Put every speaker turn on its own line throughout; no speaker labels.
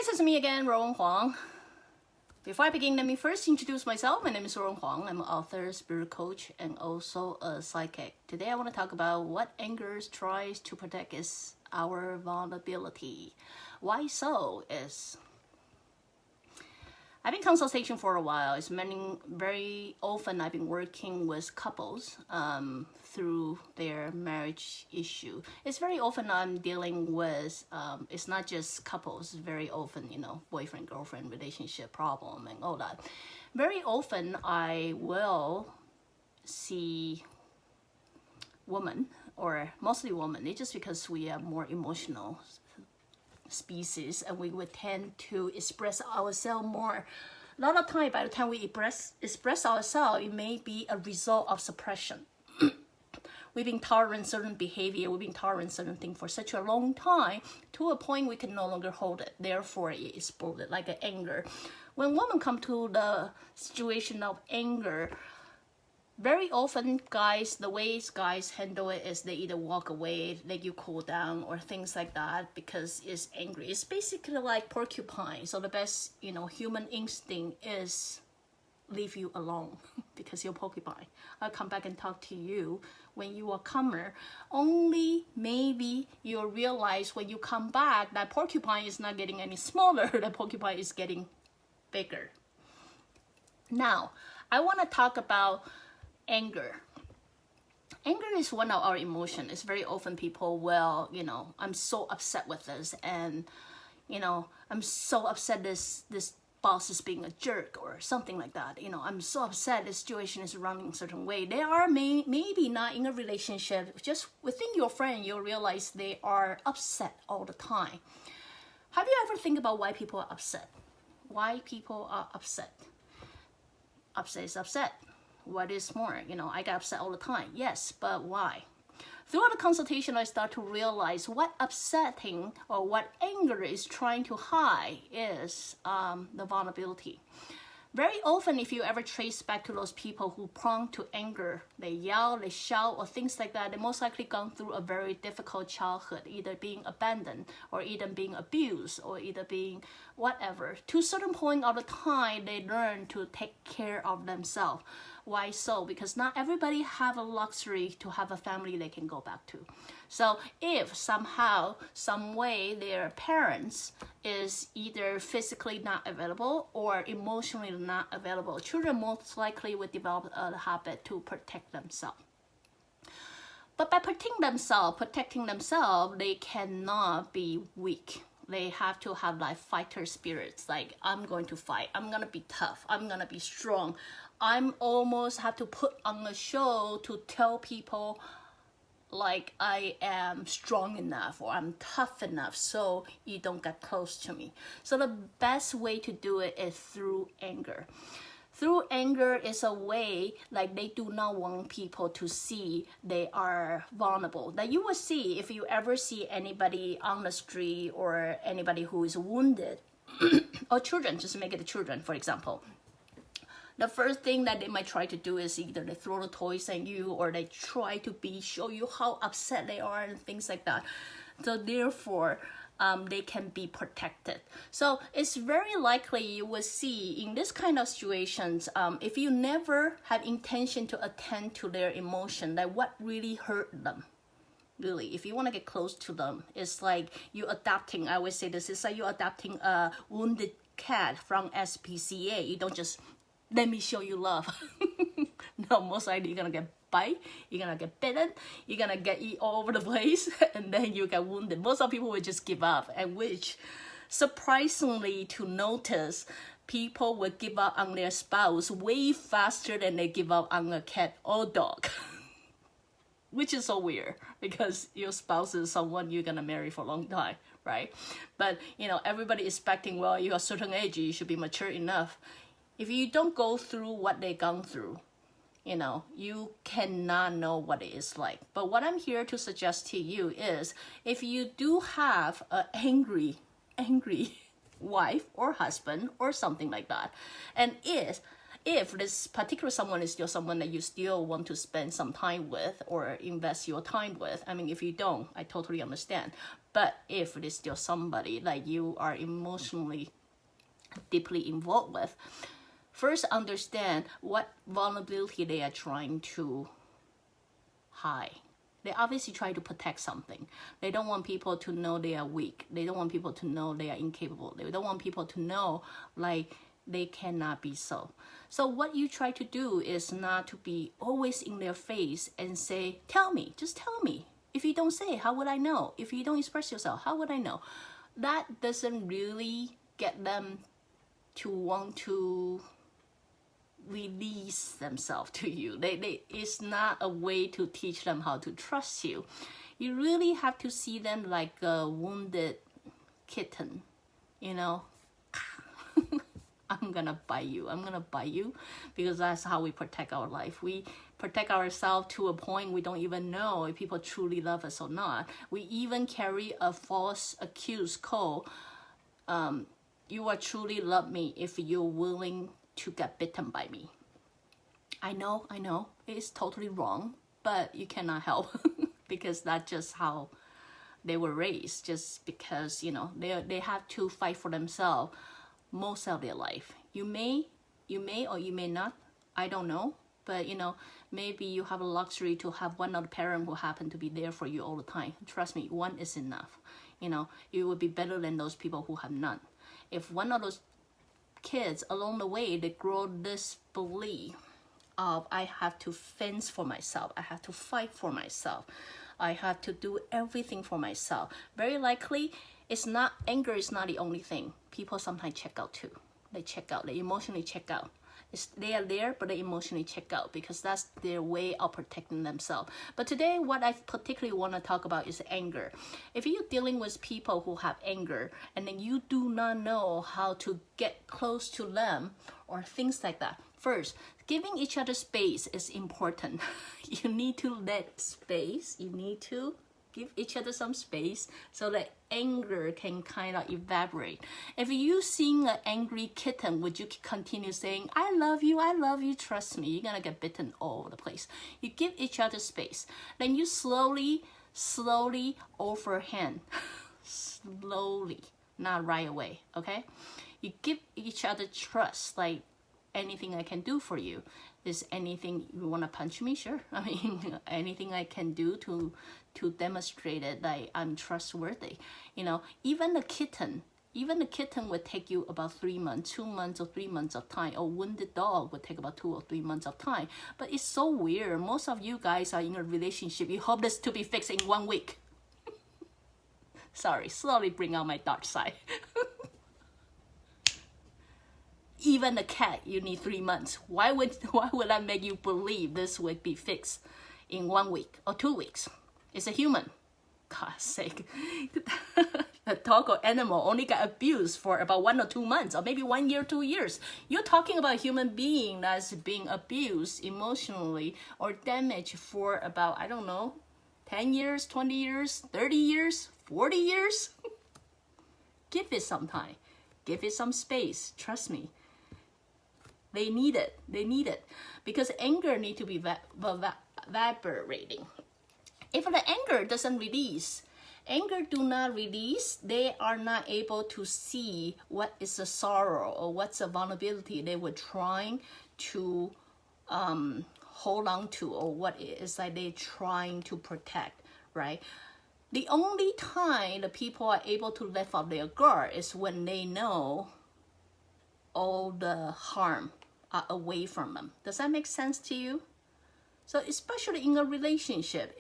guys, it's me again, Ruowen Huang. Before I begin, let me first introduce myself. My name is Ruowen Huang. I'm an author, spirit coach, and also a psychic. Today I want to talk about what anger tries to protect is our vulnerability. Why so is I've been in consultation for a while. It's very often I've been working with couples through their marriage issue. It's very often I'm dealing with, it's not just couples, very often, boyfriend, girlfriend, relationship problem and all that. Very often I will see women, or mostly women, it's just because we are more emotional species and we would tend to express ourselves more. A lot of time, by the time we express ourselves, it may be a result of suppression. We've been tolerant certain behavior, we've been tolerant certain things for such a long time to a point we can no longer hold it. Therefore, it exploded like an anger. When women come to the situation of anger, very often the ways guys handle it is they either walk away, let you cool down, or things like that because it's angry. It's basically like porcupine. So the best, human instinct is leave you alone because you're porcupine. I'll come back and talk to you when you are calmer. Only maybe you'll realize when you come back that porcupine is not getting any smaller, the porcupine is getting bigger. Now, I want to talk about anger. Anger is one of our emotions. It's very often people will, I'm so upset with this, and I'm so upset this boss is being a jerk or something like that. I'm so upset this situation is running a certain way. They are maybe not in a relationship, just within your friend, you'll realize they are upset all the time. Have you ever think about why people are upset? Why people are upset? Upset is upset. What is more? I get upset all the time. Yes, but why? Throughout the consultation, I start to realize what upsetting or what anger is trying to hide is the vulnerability. Very often, if you ever trace back to those people who prone to anger, they yell, they shout, or things like that, they most likely gone through a very difficult childhood, either being abandoned, or either being abused, or either being whatever. To a certain point of the time, they learn to take care of themselves. Why so? Because not everybody have a luxury to have a family they can go back to. So if somehow, some way their parents is either physically not available or emotionally not available, children most likely would develop a habit to protect themselves. But by protecting themselves, they cannot be weak. They have to have like fighter spirits, like I'm going to fight, I'm going to be tough, I'm going to be strong. I'm almost have to put on a show to tell people like I am strong enough or I'm tough enough so you don't get close to me. So the best way to do it is through anger. Through anger is a way like they do not want people to see they are vulnerable. That you will see if you ever see anybody on the street or anybody who is wounded or children, just make it the children, for example. The first thing that they might try to do is either they throw the toys at you or they try to show you how upset they are and things like that. So therefore, they can be protected. So it's very likely you will see in this kind of situations, if you never have intention to attend to their emotion, like what really hurt them. Really, if you want to get close to them, it's like you adopting, I always say this, it's like you adopting a wounded cat from SPCA. You don't just, let me show you love. No, most likely you're going to get bite, you're going to get bitten, you're going to get eat all over the place, and then you get wounded. Most of people will just give up, and which, surprisingly to notice, people will give up on their spouse way faster than they give up on a cat or dog. Which is so weird, because your spouse is someone you're going to marry for a long time, right? But, everybody expecting, well, you're a certain age, you should be mature enough. If you don't go through what they've gone through, you cannot know what it is like. But what I'm here to suggest to you is, if you do have an angry wife or husband or something like that, and if this particular someone is still someone that you still want to spend some time with or invest your time with, I mean, if you don't, I totally understand. But if it is still somebody like you are emotionally deeply involved with, first understand what vulnerability they are trying to hide. They obviously try to protect something. They don't want people to know they are weak. They don't want people to know they are incapable. They don't want people to know like they cannot be so. So what you try to do is not to be always in their face and say, tell me, just tell me. If you don't say, how would I know? If you don't express yourself, how would I know? That doesn't really get them to want to release themselves to you. It's not a way to teach them how to trust you. You really have to see them like a wounded kitten, you know. I'm gonna bite you because that's how we protect our life. We protect ourselves to a point we don't even know if people truly love us or not. We even carry a false accused code. You are truly love me if you're willing to get bitten by me. I know, it's totally wrong, but you cannot help because that's just how they were raised, just because, you know, they have to fight for themselves most of their life. You may or you may not, I don't know, but you know, maybe you have a luxury to have one other parent who happen to be there for you all the time. Trust me, one is enough. You know, you would be better than those people who have none. If one of those kids along the way, they grow this belief of I have to fence for myself, I have to fight for myself, I have to do everything for myself, very likely anger is not the only thing. People sometimes check out too. They check out, they emotionally check out. They are there, but they emotionally check out because that's their way of protecting themselves. But today, what I particularly want to talk about is anger. If you're dealing with people who have anger and then you do not know how to get close to them or things like that, first, giving each other space is important. You need to let space, you need to give each other some space so that anger can kind of evaporate. If you seeing an angry kitten, would you continue saying, I love you, trust me, you're gonna get bitten all over the place. You give each other space. Then you slowly overhand, slowly, not right away, okay? You give each other trust, like anything I can do for you. Is anything you want to punch me? Sure. I mean, anything I can do to demonstrate it that I'm trustworthy. You know, even a kitten would take you about 3 months, 2 months or 3 months of time. A wounded dog would take about 2 or 3 months of time. But it's so weird. Most of you guys are in a relationship. You hope this to be fixed in 1 week. Sorry, slowly bring out my dark side. Even a cat, you need 3 months. Why would I make you believe this would be fixed in 1 week or 2 weeks? It's a human. God's sake. A dog or animal only got abused for about 1 or 2 months, or maybe 1 year, 2 years. You're talking about a human being that's being abused emotionally or damaged for about, I don't know, 10 years, 20 years, 30 years, 40 years. Give it some time. Give it some space. Trust me. They need it. Because anger needs to be evaporating. If the anger doesn't release, they are not able to see what is the sorrow or what's the vulnerability they were trying to hold on to, or what it is that they're trying to protect, right? The only time the people are able to lift up their guard is when they know all the harm are away from them. Does that make sense to you? So especially in a relationship,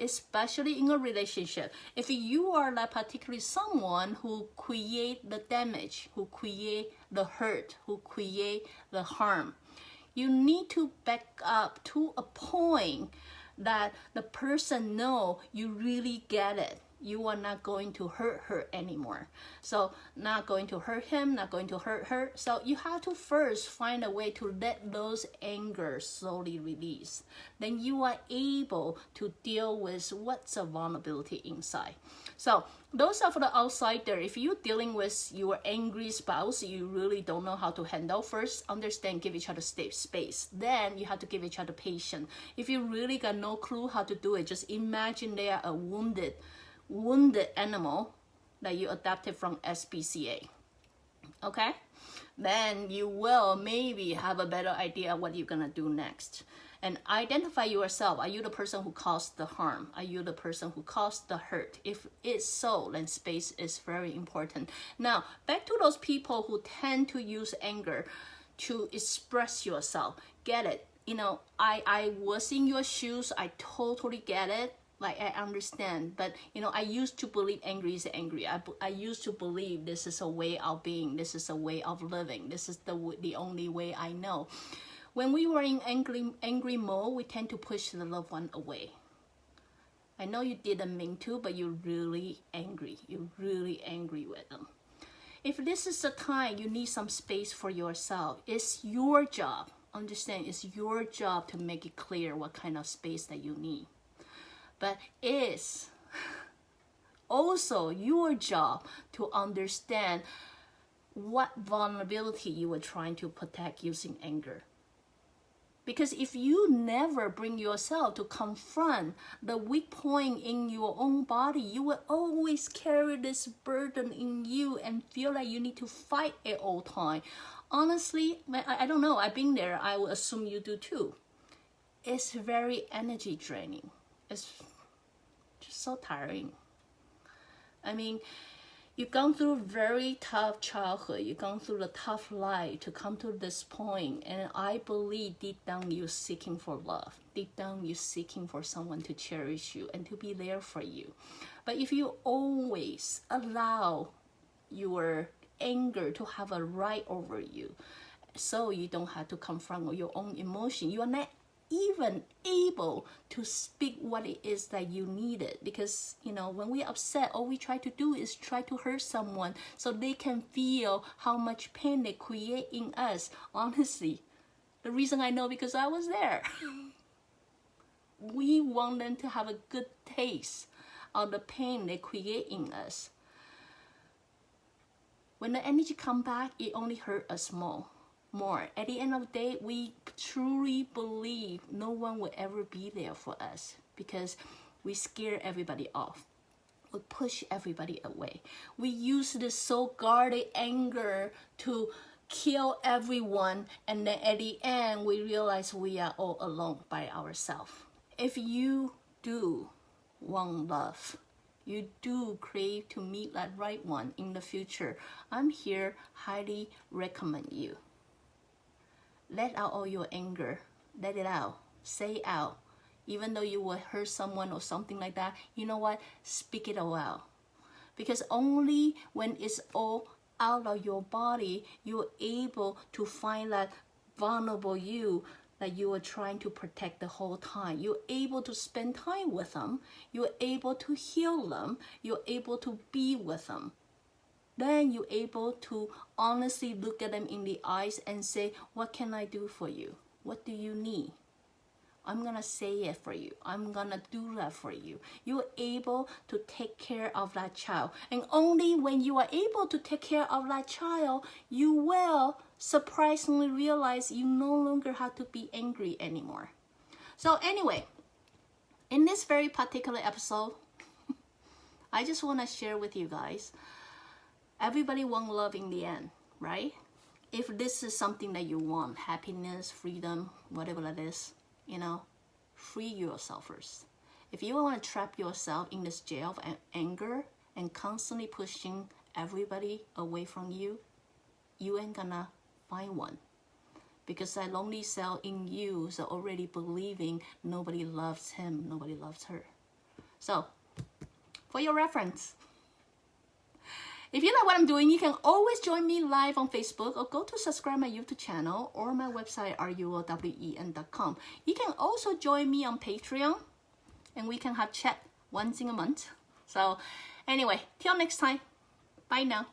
if you are like particularly someone who create the damage, who create the hurt, who create the harm, you need to back up to a point that the person know you really get it. You are not going to hurt her anymore. So not going to hurt him, not going to hurt her. So you have to first find a way to let those anger slowly release. Then you are able to deal with what's a vulnerability inside. So those are for the outsider. If you're dealing with your angry spouse, you really don't know how to handle. First, understand, give each other space. Then you have to give each other patience. If you really got no clue how to do it, just imagine they are a wounded animal that you adapted from SPCA. Okay? Then you will maybe have a better idea what you're gonna do next. And identify yourself. Are you the person who caused the harm? Are you the person who caused the hurt? If it's so, then space is very important. Now, back to those people who tend to use anger to express yourself. Get it. You know, I was in your shoes. I totally get it. Like, I understand. But, you know, I used to believe angry is angry. I used to believe this is a way of being. This is a way of living. This is the only way I know. When we were in angry mode, we tend to push the loved one away. I know you didn't mean to, but you're really angry. You're really angry with them. If this is the time you need some space for yourself, it's your job. Understand, it's your job to make it clear what kind of space that you need. But it's also your job to understand what vulnerability you were trying to protect using anger. Because if you never bring yourself to confront the weak point in your own body, you will always carry this burden in you and feel like you need to fight at all time. Honestly, I don't know. I've been there. I would assume you do too. It's very energy draining. It's just so tiring. I mean, you've gone through a very tough childhood. You've gone through the tough life to come to this point. And I believe deep down you're seeking for love. Deep down you're seeking for someone to cherish you and to be there for you. But if you always allow your anger to have a right over you, so you don't have to confront your own emotion, you are not even able to speak what it is that you needed. Because, you know, when we're upset, all we try to do is try to hurt someone so they can feel how much pain they create in us. Honestly, the reason I know, because I was there. We want them to have a good taste of the pain they create in us. When the energy comes back, it only hurt us more. At the end of the day, we truly believe no one will ever be there for us because we scare everybody off. We push everybody away. We use this so guarded anger to kill everyone, and then at the end, we realize we are all alone by ourselves. If you do want love, you do crave to meet that right one in the future, I'm here, highly recommend you. Let out all your anger. Let it out. Say it out. Even though you will hurt someone or something like that, you know what? Speak it all out. Because only when it's all out of your body, you're able to find that vulnerable you that you were trying to protect the whole time. You're able to spend time with them. You're able to heal them. You're able to be with them. Then you're able to honestly look at them in the eyes and say, what can I do for you? What do you need? I'm going to say it for you. I'm going to do that for you. You're able to take care of that child. And only when you are able to take care of that child, you will surprisingly realize you no longer have to be angry anymore. So anyway, in this very particular episode, I just want to share with you guys, everybody wants love in the end, right? If this is something that you want, happiness, freedom, whatever that is, you know, free yourself first. If you want to trap yourself in this jail of anger and constantly pushing everybody away from you, you ain't gonna find one. Because that lonely cell in you is already believing nobody loves him, nobody loves her. So, for your reference, if you like what I'm doing, you can always join me live on Facebook or go to subscribe my YouTube channel or my website, ruowen.com. You can also join me on Patreon and we can have chat once in a month. So anyway, till next time. Bye now.